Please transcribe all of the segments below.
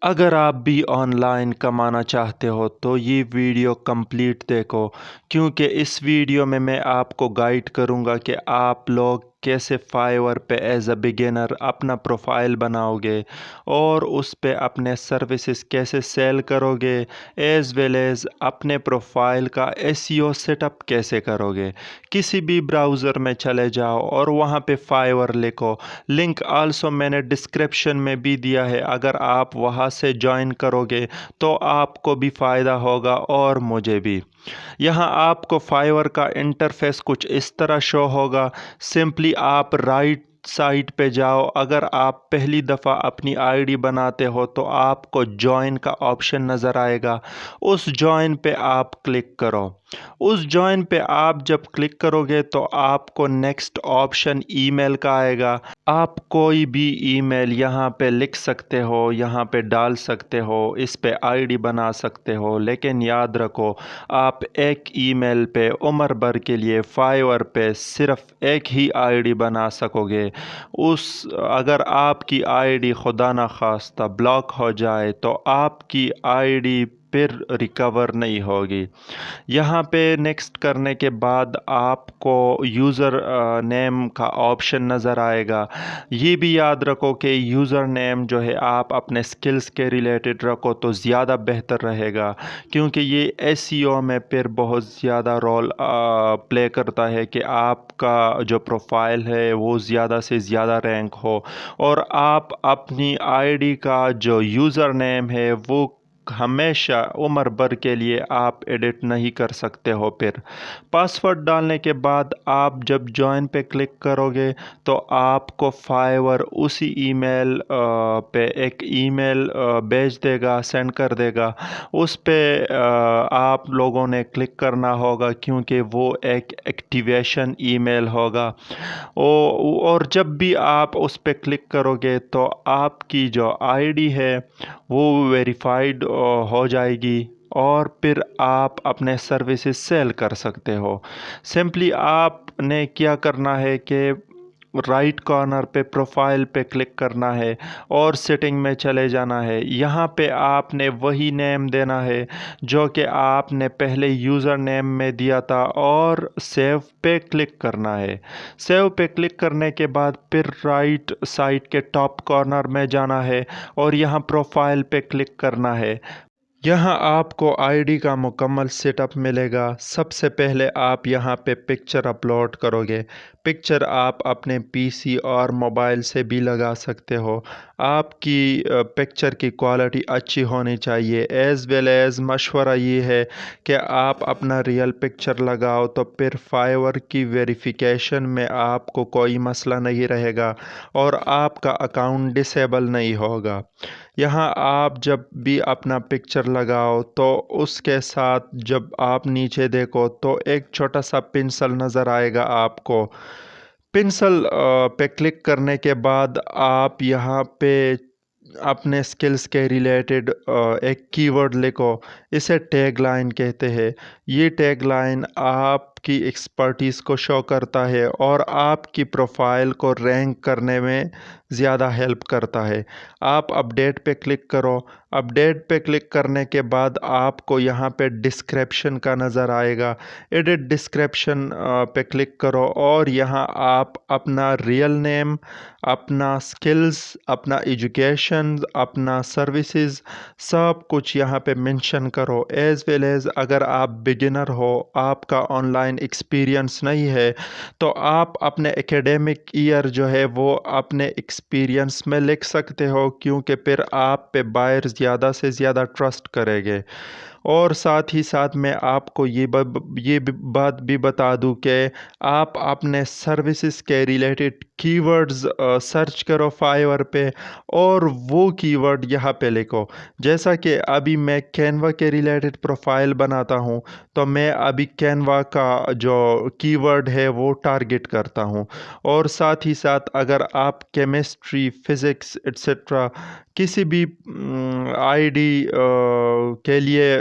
अगर आप भी ऑनलाइन कमाना चाहते हो तो ये वीडियो कंप्लीट देखो, क्योंकि इस वीडियो में मैं आपको गाइड करूँगा कि आप लोग कैसे फाइवर पे एज अ बिगिनर अपना प्रोफाइल बनाओगे और उस पे अपने सर्विसेज कैसे सेल करोगे, एज वेल एज अपने प्रोफाइल का एसईओ सेटअप कैसे करोगे। किसी भी ब्राउज़र में चले जाओ और वहाँ पे फाइवर लिखो। लिंक आल्सो मैंने डिस्क्रिप्शन में भी दिया है, अगर आप वहाँ से ज्वाइन करोगे तो आपको भी फ़ायदा होगा और मुझे भी। यहाँ आपको फाइवर का इंटरफेस कुछ इस तरह शो होगा। सिंपली आप राइट साइड पे जाओ। अगर आप पहली दफ़ा अपनी आईडी बनाते हो तो आपको जॉइन का ऑप्शन नज़र आएगा, उस जॉइन पे आप क्लिक करो। उस जॉइन पे आप जब क्लिक करोगे तो आपको नेक्स्ट ऑप्शन ईमेल का आएगा। आप कोई भी ईमेल यहाँ पे लिख सकते हो, यहाँ पे डाल सकते हो, इस पे आईडी बना सकते हो, लेकिन याद रखो आप एक ईमेल पे उम्र भर के लिए फाइवर पे सिर्फ एक ही आईडी बना सकोगे। अगर आपकी आईडी खुदा न खास्ता ब्लॉक हो जाए तो आपकी आईडी फिर रिकवर नहीं होगी। यहाँ पे नेक्स्ट करने के बाद आपको यूज़र नेम का ऑप्शन नज़र आएगा। ये भी याद रखो कि यूज़र नेम जो है आप अपने स्किल्स के रिलेटेड रखो तो ज़्यादा बेहतर रहेगा, क्योंकि ये एसईओ में फिर बहुत ज़्यादा रोल प्ले करता है कि आपका जो प्रोफाइल है वो ज़्यादा से ज़्यादा रैंक हो और आप अपनी आईडी का जो यूज़र नेम है वो हमेशा उम्र भर के लिए आप एडिट नहीं कर सकते हो। फिर पासवर्ड डालने के बाद आप जब जॉइन पे क्लिक करोगे तो आपको फाइवर उसी ईमेल पे एक ईमेल भेज देगा, सेंड कर देगा। उस पे आप लोगों ने क्लिक करना होगा, क्योंकि वो एक एक्टिवेशन ईमेल होगा। और जब भी आप उस पे क्लिक करोगे तो आपकी जो आईडी है वो वेरीफाइड हो जाएगी और फिर आप अपने सर्विसेज सेल कर सकते हो। सिंपली आपने क्या करना है कि राइट कॉर्नर पे प्रोफाइल पे क्लिक करना है और सेटिंग में चले जाना है। यहाँ पे आपने वही नेम देना है जो कि आपने पहले यूज़र नेम में दिया था और सेव पे क्लिक करना है। सेव पे क्लिक करने के बाद फिर राइट साइड के टॉप कॉर्नर में जाना है और यहाँ प्रोफाइल पे क्लिक करना है। यहाँ आपको आईडी का मुकम्मल सेटअप मिलेगा। सबसे पहले आप यहाँ पे पिक्चर अपलोड करोगे। पिक्चर आप अपने पीसी और मोबाइल से भी लगा सकते हो। आपकी पिक्चर की क्वालिटी अच्छी होनी चाहिए। एज़ वेल एज़ मशवरा ये है कि आप अपना रियल पिक्चर लगाओ तो फिर फाइवर की वेरिफिकेशन में आपको कोई मसला नहीं रहेगा और आपका अकाउंट डिसेबल नहीं होगा। यहाँ आप जब भी अपना पिक्चर लगाओ तो उसके साथ जब आप नीचे देखो तो एक छोटा सा पेंसिल नज़र आएगा आपको। पेंसिल पे क्लिक करने के बाद आप यहाँ पे अपने स्किल्स के रिलेटेड एक कीवर्ड लिखो। इसे टैग लाइन कहते हैं। ये टैग लाइन आपकी एक्सपर्टीज़ को शो करता है और आपकी प्रोफाइल को रैंक करने में ज़्यादा हेल्प करता है। आप अपडेट पे क्लिक करो। अपडेट पे क्लिक करने के बाद आपको यहाँ पे डिस्क्रिप्शन का नज़र आएगा। एडिट डिस्क्रिप्शन पे क्लिक करो और यहाँ आप अपना रियल नेम, अपना स्किल्स, अपना एजुकेशन, अपना सर्विसेज सब कुछ यहाँ पे मेंशन करो। एज़ वेल एज़ अगर आप बिगिनर हो, आपका ऑनलाइन एक्सपीरियंस नहीं है, तो आप अपने एकेडमिक ईयर जो है वो अपने एक्सपीरियंस में लिख सकते हो, क्योंकि फिर आप पे बायर ज़्यादा से ज़्यादा ट्रस्ट करेंगे। और साथ ही साथ मैं आपको ये भी बात भी बता दूं कि आप अपने सर्विसेज के रिलेटेड कीवर्ड्स सर्च करो फाइवर पे और वो कीवर्ड यहाँ पे लिखो। जैसा कि अभी मैं कैनवा के रिलेटेड प्रोफाइल बनाता हूँ तो मैं अभी कैनवा का जो कीवर्ड है वो टारगेट करता हूँ। और साथ ही साथ अगर आप केमिस्ट्री, फिज़िक्स एट्सेट्रा किसी भी आईडी के लिए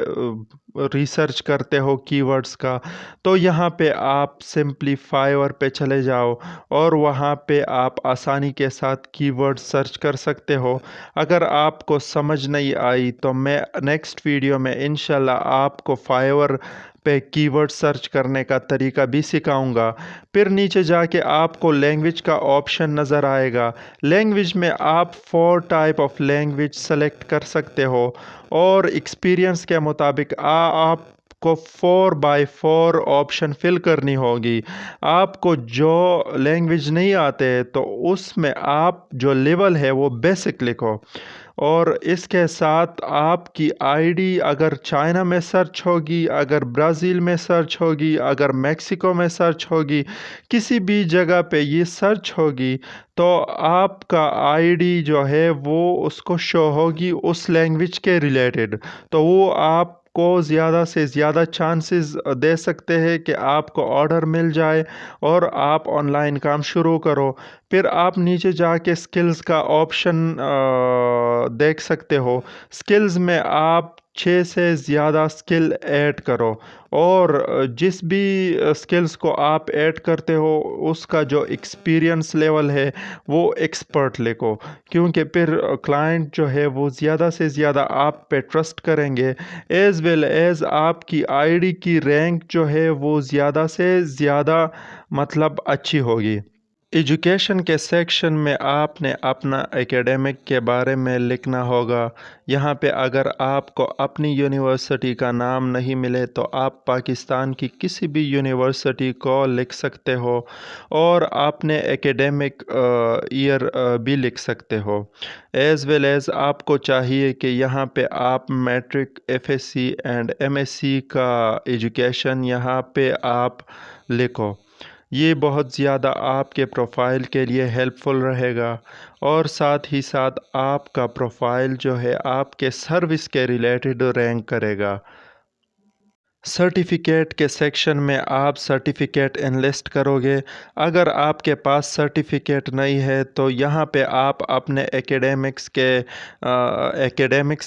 रिसर्च करते हो कीवर्ड्स का, तो यहाँ पे आप सिंपली फाइवर पे चले जाओ और वहाँ पे आप आसानी के साथ कीवर्ड सर्च कर सकते हो। अगर आपको समझ नहीं आई तो मैं नेक्स्ट वीडियो में इंशाल्लाह आपको फाइवर पे कीवर्ड सर्च करने का तरीका भी सिखाऊंगा। फिर नीचे जाके आपको लैंग्वेज का ऑप्शन नज़र आएगा। लैंग्वेज में आप 4 टाइप ऑफ लैंग्वेज सेलेक्ट कर सकते हो और एक्सपीरियंस के मुताबिक आपको 4x4 ऑप्शन फिल करनी होगी। आपको जो लैंग्वेज नहीं आते तो उसमें आप जो लेवल है वो बेसिक लिखो और इसके साथ आपकी आईडी अगर चाइना में सर्च होगी, अगर ब्राज़ील में सर्च होगी, अगर मेक्सिको में सर्च होगी, किसी भी जगह पे ये सर्च होगी तो आपका आईडी जो है वो उसको शो होगी उस लैंग्वेज के रिलेटेड। तो वो आपको ज़्यादा से ज़्यादा चांसेस दे सकते हैं कि आपको ऑर्डर मिल जाए और आप ऑनलाइन काम शुरू करो। फिर आप नीचे जाके स्किल्स का ऑप्शन देख सकते हो। स्किल्स में आप 6 से ज़्यादा स्किल ऐड करो और जिस भी स्किल्स को आप ऐड करते हो उसका जो एक्सपीरियंस लेवल है वो एक्सपर्ट लिखो, क्योंकि फिर क्लाइंट जो है वो ज़्यादा से ज़्यादा आप पे ट्रस्ट करेंगे, एज़ वेल एज़ आपकी आईडी की रैंक जो है वो ज़्यादा से ज़्यादा मतलब अच्छी होगी। एजुकेशन के सेक्शन में आपने अपना एकेडमिक के बारे में लिखना होगा। यहाँ पे अगर आपको अपनी यूनिवर्सिटी का नाम नहीं मिले तो आप पाकिस्तान की किसी भी यूनिवर्सिटी को लिख सकते हो और आपने एकेडमिक ईयर भी लिख सकते हो। एज़ वेल एज़ आपको चाहिए कि यहाँ पे आप मैट्रिक, एफएससी एंड एमएससी का एजुकेशन यहाँ पे आप लिखो। ये बहुत ज़्यादा आपके प्रोफाइल के लिए हेल्पफुल रहेगा और साथ ही साथ आपका प्रोफाइल जो है आपके सर्विस के रिलेटेड रैंक करेगा। सर्टिफ़िकेट के सेक्शन में आप सर्टिफ़िकेट एनलिस्ट करोगे। अगर आपके पास सर्टिफ़िकेट नहीं है तो यहाँ पे आप अपने एकेडमिक्स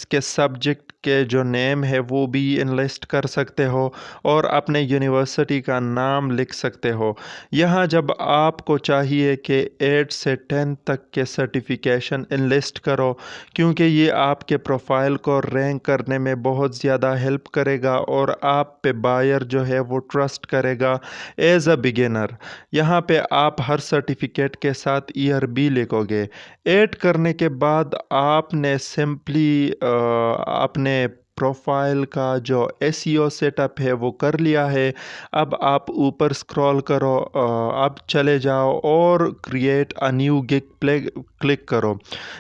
के सब्जेक्ट के जो नेम है वो भी एनलिस्ट कर सकते हो और अपने यूनिवर्सिटी का नाम लिख सकते हो। यहाँ जब आपको चाहिए कि 8 से 10 तक के सर्टिफिकेशन एनलिस्ट करो, क्योंकि ये आपके प्रोफाइल को रैंक करने में बहुत ज़्यादा हेल्प करेगा और आप पे बायर जो है वो ट्रस्ट करेगा एज अ बिगिनर। यहाँ पे आप हर सर्टिफिकेट के साथ ईयर भी लिखोगे। ऐड करने के बाद आपने सिंपली अपने प्रोफाइल का जो एसईओ सेटअप है वो कर लिया है। अब आप ऊपर स्क्रॉल करो, अब चले जाओ और create a new gig play click करो।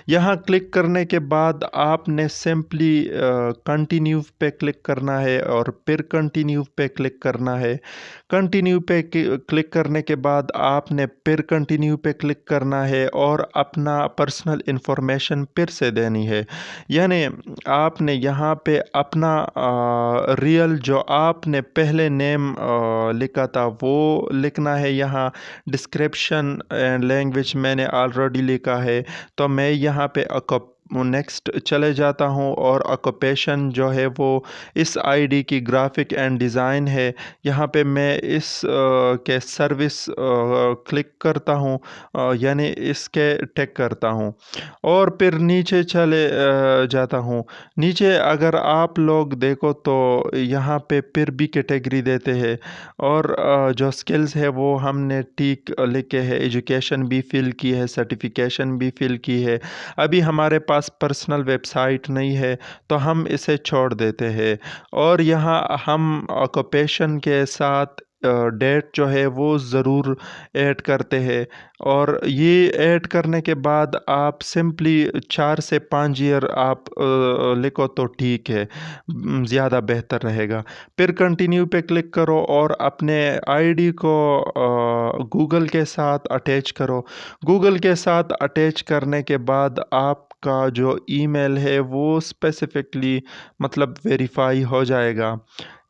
यहाँ क्लिक करने के बाद आपने सिंपली कंटिन्यू पे क्लिक करना है और फिर कंटिन्यू पे क्लिक करना है। कंटिन्यू पे क्लिक करने के बाद आपने फिर कंटिन्यू पे क्लिक करना है और अपना पर्सनल इंफॉर्मेशन फिर से देनी है। यानी आपने यहाँ पे अपना रियल जो आपने पहले नेम लिखा था वो लिखना है। यहाँ डिस्क्रिप्शन एंड लैंग्वेज मैंने ऑलरेडी लिखा है, तो मैं यहाँ पे नेक्स्ट चले जाता हूँ और ऑक्यूपेशन जो है वो इस आईडी की ग्राफिक एंड डिज़ाइन है। यहाँ पे मैं इस के सर्विस क्लिक करता हूँ, यानी इसके टिक करता हूँ और फिर नीचे चले जाता हूँ। नीचे अगर आप लोग देखो तो यहाँ पे फिर भी कैटेगरी देते हैं और जो स्किल्स है वो हमने ठीक लिखे है, एजुकेशन भी फिल की है, सर्टिफिकेशन भी फिल की है। अभी हमारे पास पर्सनल वेबसाइट नहीं है तो हम इसे छोड़ देते हैं और यहाँ हम ऑक्यूपेशन के साथ डेट जो है वो ज़रूर ऐड करते हैं और ये ऐड करने के बाद आप सिंपली 4 से 5 ईयर आप लिखो तो ठीक है, ज़्यादा बेहतर रहेगा। फिर कंटिन्यू पे क्लिक करो और अपने आईडी को गूगल के साथ अटैच करो। गूगल के साथ अटैच करने के बाद आपका जो ईमेल है वो स्पेसिफिकली मतलब वेरीफाई हो जाएगा,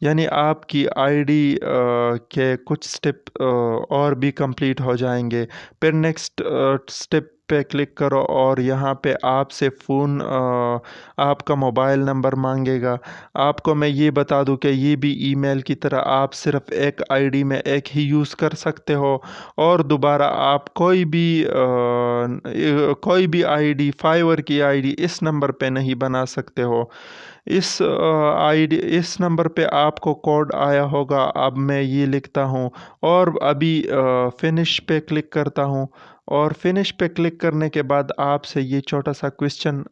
यानी आपकी आईडी के कुछ स्टेप और भी कंप्लीट हो जाएंगे। फिर नेक्स्ट स्टेप पे क्लिक करो और यहाँ पे आपसे फ़ोन आपका मोबाइल नंबर मांगेगा। आपको मैं ये बता दूं कि ये भी ईमेल की तरह आप सिर्फ एक आईडी में एक ही यूज़ कर सकते हो और दोबारा आप कोई भी आईडी फाइवर की आईडी इस नंबर पे नहीं बना सकते हो। इस नंबर पे आपको कोड आया होगा। अब मैं ये लिखता हूँ और अभी फिनिश पे क्लिक करता हूँ और फिनिश पे क्लिक करने के बाद आपसे ये छोटा सा क्वेश्चन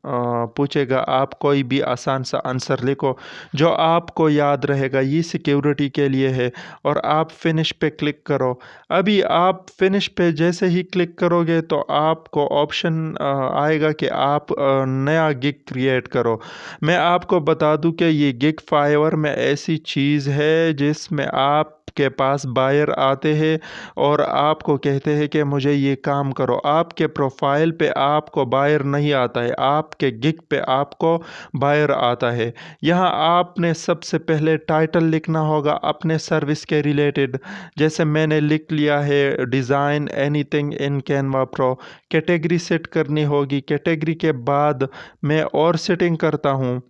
पूछेगा। आप कोई भी आसान सा आंसर लिखो जो आपको याद रहेगा। ये सिक्योरिटी के लिए है और आप फिनिश पे क्लिक करो। अभी आप फिनिश पे जैसे ही क्लिक करोगे तो आपको ऑप्शन आएगा कि आप नया गिग क्रिएट करो। मैं आपको बता दूं कि ये गिग फाइवर में ऐसी चीज़ है जिसमें आपके पास बायर आते हैं और आपको कहते हैं कि मुझे ये काम करो। आपके प्रोफाइल पे आपको बायर नहीं आता है, आपके गिग पे आपको बायर आता है। यहाँ आपने सबसे पहले टाइटल लिखना होगा अपने सर्विस के रिलेटेड। जैसे मैंने लिख लिया है design anything in Canva pro. Category set करनी होगी। कैटेगरी के बाद मैं और सेटिंग करता हूँ।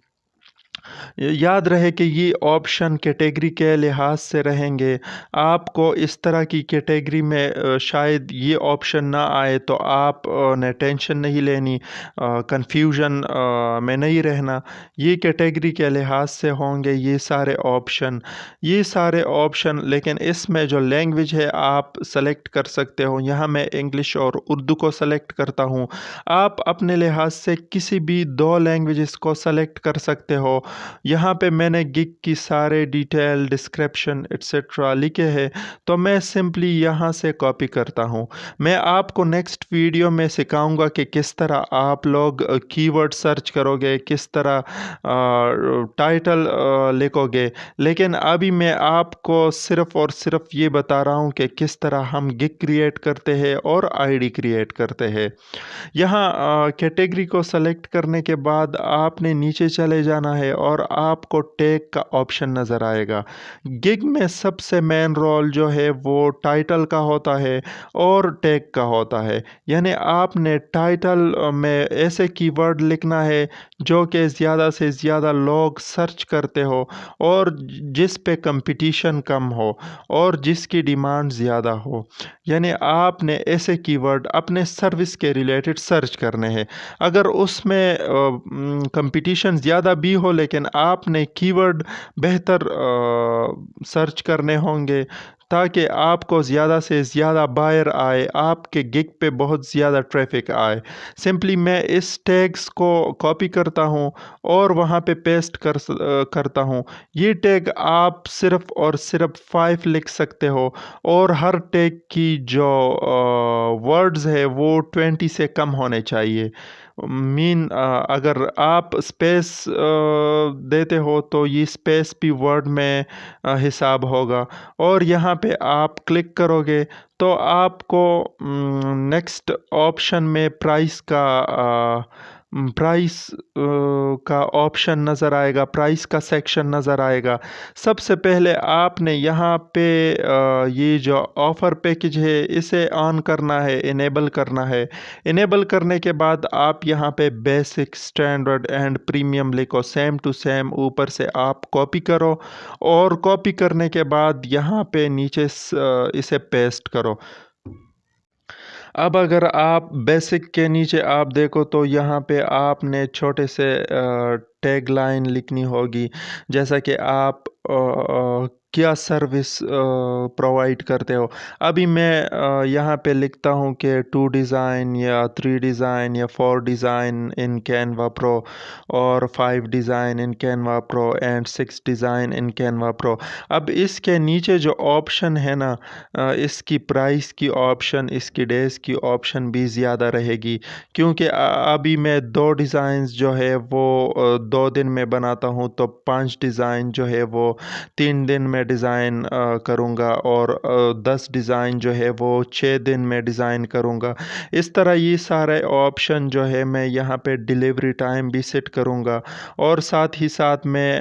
याद रहे कि ये ऑप्शन कैटेगरी के लिहाज से रहेंगे। आपको इस तरह की कैटेगरी में शायद ये ऑप्शन ना आए तो आप ने टेंशन नहीं लेनी, कंफ्यूजन में नहीं रहना। ये कैटेगरी के लिहाज से होंगे ये सारे ऑप्शन। लेकिन इसमें जो लैंग्वेज है आप सेलेक्ट कर सकते हो। यहाँ मैं इंग्लिश और उर्दू को सेलेक्ट करता हूँ। आप अपने लिहाज से किसी भी 2 लैंग्वेजेस को सेलेक्ट कर सकते हो। यहाँ पे मैंने गिग की सारे डिटेल डिस्क्रिप्शन एट्सेट्रा लिखे हैं तो मैं सिंपली यहाँ से कॉपी करता हूँ। मैं आपको नेक्स्ट वीडियो में सिखाऊंगा कि किस तरह आप लोग कीवर्ड सर्च करोगे, किस तरह टाइटल लिखोगे। लेकिन अभी मैं आपको सिर्फ़ और सिर्फ ये बता रहा हूँ कि किस तरह हम गिग क्रिएट करते हैं और आईडी क्रिएट करते हैं। यहाँ कैटेगरी को सेलेक्ट करने के बाद आपने नीचे चले जाना है और आपको टैग का ऑप्शन नज़र आएगा। गिग में सबसे मेन रोल जो है वो टाइटल का होता है और टैग का होता है। यानी आपने टाइटल में ऐसे कीवर्ड लिखना है जो कि ज़्यादा से ज़्यादा लोग सर्च करते हो और जिस पे कंपटीशन कम हो और जिसकी डिमांड ज़्यादा हो। यानी आपने ऐसे कीवर्ड अपने सर्विस के रिलेटेड सर्च करने हैं। अगर उसमें कंपटीशन ज़्यादा भी हो लेकिन आपने कीवर्ड बेहतर सर्च करने होंगे ताकि आपको ज़्यादा से ज़्यादा बायर आए, आपके गिग पे बहुत ज़्यादा ट्रैफिक आए। सिंपली मैं इस टैग्स को कॉपी करता हूँ और वहाँ पे पेस्ट करता हूँ। ये टैग आप सिर्फ़ और सिर्फ 5 लिख सकते हो और हर टैग की जो वर्ड्स है वो 20 से कम होने चाहिए। अगर आप स्पेस देते हो तो ये स्पेस भी वर्ड में हिसाब होगा। और यहाँ पे आप क्लिक करोगे तो आपको नेक्स्ट ऑप्शन में प्राइस का ऑप्शन नज़र आएगा, प्राइस का सेक्शन नज़र आएगा। सबसे पहले आपने यहाँ पे ये जो ऑफ़र पैकेज है इसे ऑन करना है, इनेबल करना है। इनेबल करने के बाद आप यहाँ पे बेसिक, स्टैंडर्ड एंड प्रीमियम लिखो, सेम टू सेम ऊपर से आप कॉपी करो और कॉपी करने के बाद यहाँ पे नीचे इसे पेस्ट करो। अब अगर आप बेसिक के नीचे आप देखो तो यहाँ पे आपने छोटे से टैग लाइन लिखनी होगी जैसा कि आप क्या सर्विस प्रोवाइड करते हो। अभी मैं यहाँ पे लिखता हूँ कि 2 डिज़ाइन या 3 डिज़ाइन या 4 डिज़ाइन इन कैनवा प्रो और 5 design in Canva pro and 6 design in Canva pro. अब इसके नीचे जो ऑप्शन है ना, इसकी प्राइस की ऑप्शन, इसकी डेज़ की ऑप्शन भी ज़्यादा रहेगी क्योंकि अभी मैं 2 डिज़ाइंस जो है वो 2 दिन में बनाता हूँ तो 5 डिज़ाइन जो है वो 3 दिन में डिज़ाइन करूँगा और 10 डिज़ाइन जो है वो 6 दिन में डिज़ाइन करूँगा। इस तरह ये सारे ऑप्शन जो है मैं यहाँ पे डिलीवरी टाइम भी सेट करूँगा और साथ ही साथ मैं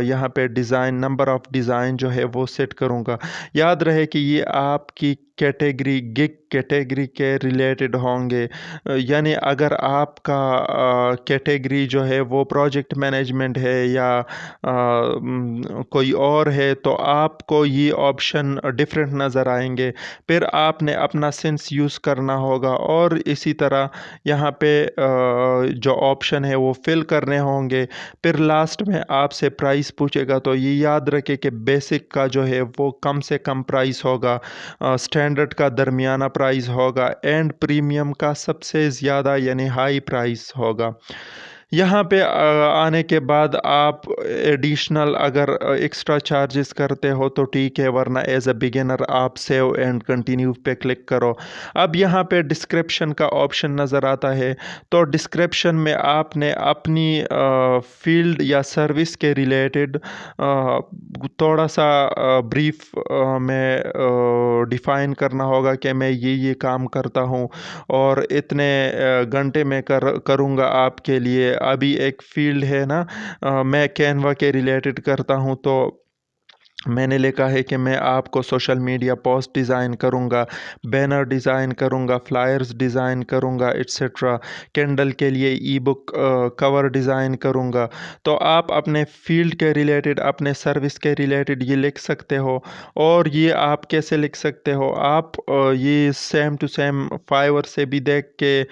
यहाँ पे डिज़ाइन, नंबर ऑफ़ डिज़ाइन जो है वो सेट करूँगा। याद रहे कि ये आपकी कैटेगरी गिग कैटेगरी के रिलेटेड होंगे। यानी अगर आपका कैटेगरी जो है वो प्रोजेक्ट मैनेजमेंट है या कोई और है, तो आपको ये ऑप्शन डिफरेंट नज़र आएंगे। फिर आपने अपना सेंस यूज़ करना होगा और इसी तरह यहाँ पे जो ऑप्शन है वो फिल करने होंगे। फिर लास्ट में आपसे प्राइस पूछेगा, तो ये याद रखें कि बेसिक का जो है वो कम से कम प्राइस होगा, स्टैंडर्ड का दरमियाना प्राइस होगा एंड प्रीमियम का सबसे ज़्यादा यानी हाई प्राइस होगा। यहाँ पे आने के बाद आप एडिशनल अगर एक्स्ट्रा चार्जेस करते हो तो ठीक है, वरना एज अ बिगिनर आप सेव एंड कंटिन्यू पे क्लिक करो। अब यहाँ पे डिस्क्रिप्शन का ऑप्शन नज़र आता है, तो डिस्क्रिप्शन में आपने अपनी फील्ड या सर्विस के रिलेटेड थोड़ा सा ब्रीफ में डिफ़ाइन करना होगा कि मैं ये काम करता हूँ और इतने घंटे में करूँगा आपके लिए। अभी एक फील्ड है ना, मैं कैनवा के रिलेटेड करता हूँ, तो मैंने लिखा है कि मैं आपको सोशल मीडिया पोस्ट डिज़ाइन करूँगा, बैनर डिज़ाइन करूँगा, फ्लायर्स डिज़ाइन करूँगा एट्सेट्रा। कैंडल के लिए ई बुक कवर डिज़ाइन करूँगा। तो आप अपने फील्ड के रिलेटेड, अपने सर्विस के रिलेटेड ये लिख सकते हो। और ये आप कैसे लिख सकते हो, आप ये सेम टू सेम फाइवर से भी देख के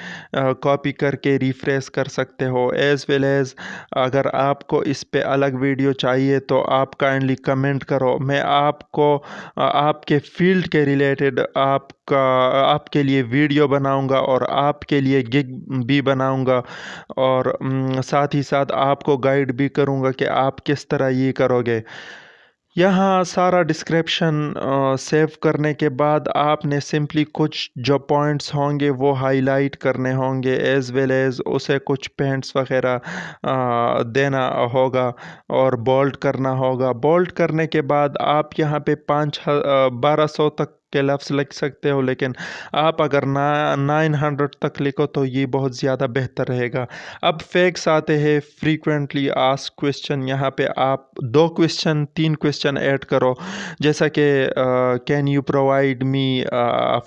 कॉपी करके रिफ्रेश कर सकते हो। एज़ वेल एज़ अगर आपको इस पे अलग वीडियो चाहिए तो आप काइंडली कमेंट करो, मैं आपको आपके फील्ड के रिलेटेड आपके लिए वीडियो बनाऊंगा और आपके लिए गिग भी बनाऊंगा और साथ ही साथ आपको गाइड भी करूंगा कि आप किस तरह ये करोगे। यहाँ सारा डिस्क्रिप्शन सेव करने के बाद आपने सिंपली कुछ जो पॉइंट्स होंगे वो हाईलाइट करने होंगे, एज़ वेल एज़ उसे कुछ पेंट्स वगैरह देना होगा और बोल्ड करना होगा। बोल्ड करने के बाद आप यहाँ पे 1200 तक के लफ्ज़ लिख सकते हो, लेकिन आप अगर 900 तक लिखो तो ये बहुत ज़्यादा बेहतर रहेगा। अब फैक्ट्स आते हैं, फ्रीक्वेंटली आस्क्ड क्वेश्चन। यहाँ पे आप 3 क्वेश्चन ऐड करो, जैसा कि can you provide me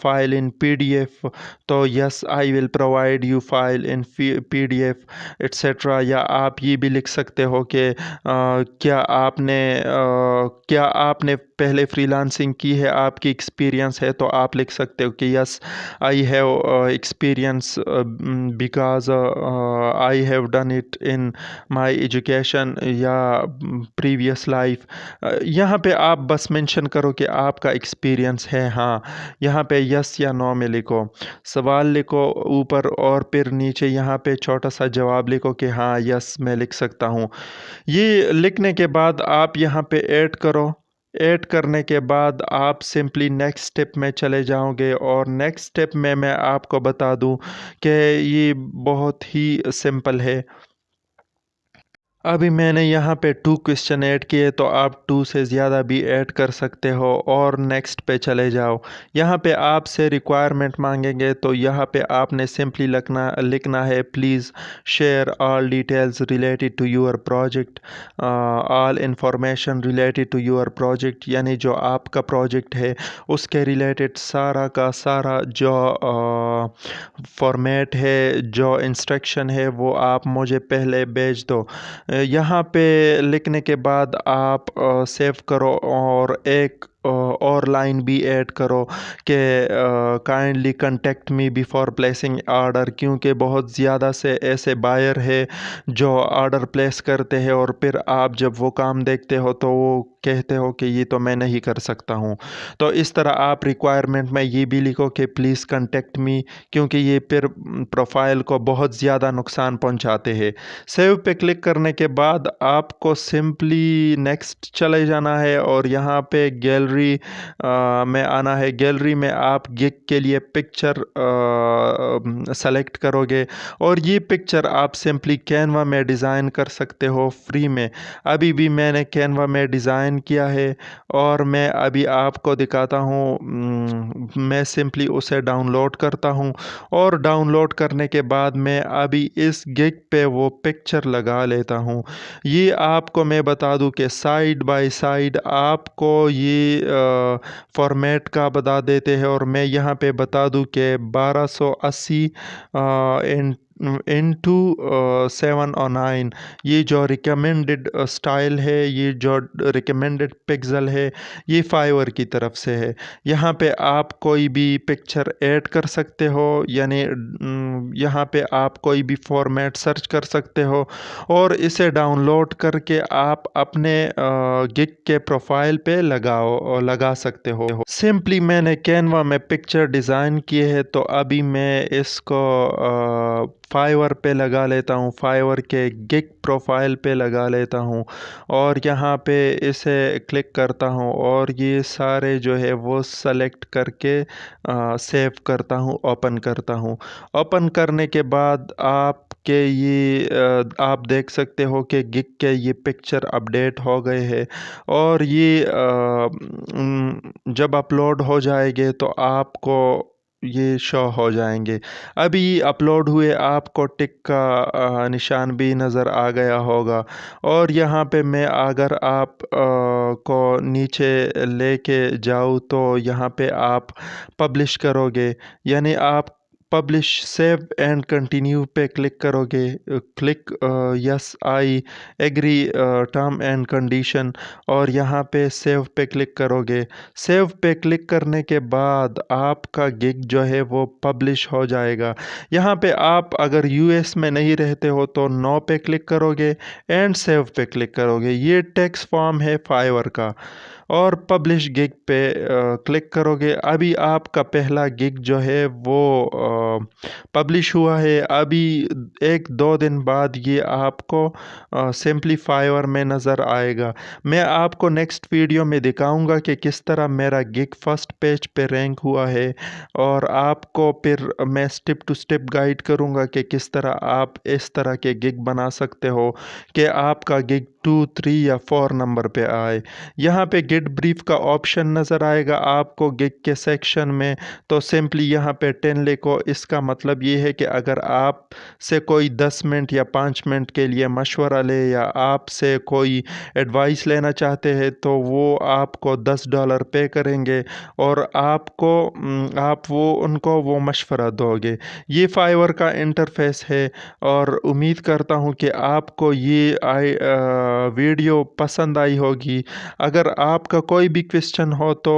file in PDF, तो yes I will provide you file in PDF etcetera. या आप ये भी लिख सकते हो कि क्या आपने पहले फ्रीलांसिंग की है, आपकी एक्सपीरियंस है, तो आप लिख सकते हो कि yes I have experience because I have done it in my education या प्रीवियस लाइफ। यहाँ पे आप बस मेंशन करो कि आपका एक्सपीरियंस है। हाँ, यहाँ पे यस या नो में लिखो, सवाल लिखो ऊपर और फिर नीचे यहाँ पे छोटा सा जवाब लिखो कि हाँ यस मैं लिख सकता हूँ। ये लिखने के बाद आप यहाँ पे ऐड करो। ऐड करने के बाद आप सिंपली नेक्स्ट स्टेप में चले जाओगे और नेक्स्ट स्टेप में मैं आपको बता दूं कि ये बहुत ही सिंपल है। अभी मैंने यहाँ पे 2 क्वेश्चन ऐड किए, तो आप 2 से ज़्यादा भी ऐड कर सकते हो और नेक्स्ट पे चले जाओ। यहाँ पे आपसे रिक्वायरमेंट मांगेंगे, तो यहाँ पे आपने सिंपली लिखना है please share all details related to your project, all information related to your project. यानी जो आपका प्रोजेक्ट है उसके रिलेटेड सारा का सारा जो फॉर्मेट है, जो इंस्ट्रक्शन है, वो आप मुझे पहले भेज दो। यहाँ पे लिखने के बाद आप सेव करो और एक और लाइन भी ऐड करो कि kindly contact me before placing order, क्योंकि बहुत ज़्यादा से ऐसे बायर है जो ऑर्डर प्लेस करते हैं और फिर आप जब वो काम देखते हो तो वो कहते हो कि ये तो मैं नहीं कर सकता हूँ। तो इस तरह आप रिक्वायरमेंट में ये भी लिखो कि प्लीज़ कंटेक्ट मी, क्योंकि ये फिर प्रोफाइल को बहुत ज़्यादा नुकसान पहुँचाते हैं। सेव पे क्लिक करने के बाद आपको सिंपली नेक्स्ट चले जाना है और यहाँ पे गैलरी में आना है। गैलरी में आप गिग के लिए पिक्चर सेलेक्ट करोगे और ये पिक्चर आप सिंपली कैनवा में डिज़ाइन कर सकते हो फ्री में। अभी भी मैंने कैनवा में डिज़ाइन किया है और मैं अभी आपको दिखाता हूँ। मैं सिंपली उसे डाउनलोड करता हूँ और डाउनलोड करने के बाद मैं अभी इस गिग पे वो पिक्चर लगा लेता हूँ। ये आपको मैं बता दूँ कि साइड बाय साइड आपको ये फॉर्मेट का बता देते हैं। और मैं यहाँ पे बता दूँ कि 1280 इंटू 7 और 9 ये जो रिकमेंडेड स्टाइल है, ये जो रिकमेंडेड पिक्सल है, ये फाइवर की तरफ से है। यहाँ पे आप कोई भी पिक्चर ऐड कर सकते हो, यानी यहाँ पे आप कोई भी फॉर्मेट सर्च कर सकते हो और इसे डाउनलोड करके आप अपने गिग के प्रोफाइल पे लगा सकते हो। सिंपली मैंने कैनवा में पिक्चर डिज़ाइन किए है, तो अभी मैं इसको फाइवर पे लगा लेता हूँ, फाइवर के गिग प्रोफाइल पे लगा लेता हूँ और यहाँ पे इसे क्लिक करता हूँ और ये सारे जो है वो सेलेक्ट करके सेव करता हूँ, ओपन करता हूँ। ओपन करने के बाद आप देख सकते हो कि गिग के ये पिक्चर अपडेट हो गए हैं और ये जब अपलोड हो जाएंगे तो आपको ये शो हो जाएंगे। अभी अपलोड हुए आपको टिक का निशान भी नज़र आ गया होगा और यहाँ पे मैं अगर आप को नीचे लेके जाऊँ तो यहाँ पे आप पब्लिश करोगे, यानी आप पब्लिश सेव एंड कंटिन्यू पे क्लिक करोगे। Click yes I agree term and condition और यहाँ पे सेव पे क्लिक करोगे। सेव पे क्लिक करने के बाद आपका गिग जो है वो पब्लिश हो जाएगा। यहाँ पे आप अगर यूएस में नहीं रहते हो तो नो पे क्लिक करोगे एंड सेव पे क्लिक करोगे। ये टेक्स्ट फॉर्म है फाइवर का और पब्लिश गिग पे क्लिक करोगे। अभी आपका पहला गिग जो है वो पब्लिश हुआ है। अभी 1-2 दिन बाद ये आपको सिंपली फाइवर में नज़र आएगा। मैं आपको नेक्स्ट वीडियो में दिखाऊंगा कि किस तरह मेरा गिग फर्स्ट पेज पे रैंक हुआ है और आपको फिर मैं स्टेप टू स्टेप गाइड करूंगा कि किस तरह आप इस तरह के गिग बना सकते हो कि आपका गिग 2, 3 या 4 नंबर पे आए। यहाँ पे गेट ब्रीफ का ऑप्शन नज़र आएगा आपको गिग के सेक्शन में, तो सिंपली यहाँ पे 10 लिखो। इसका मतलब ये है कि अगर आप से कोई 10 मिनट या 5 मिनट के लिए मशवरा ले या आपसे कोई एडवाइस लेना चाहते हैं तो वो आपको $10 पे करेंगे और आप उनको वो मशवरा दोगे। ये फाइवर का इंटरफेस है और उम्मीद करता हूँ कि आपको ये वीडियो पसंद आई होगी। अगर आपका कोई भी क्वेश्चन हो तो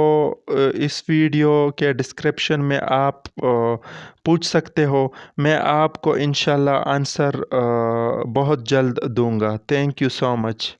इस वीडियो के डिस्क्रिप्शन में आप पूछ सकते हो। मैं आपको इंशाल्लाह आंसर बहुत जल्द दूंगा। Thank you so much.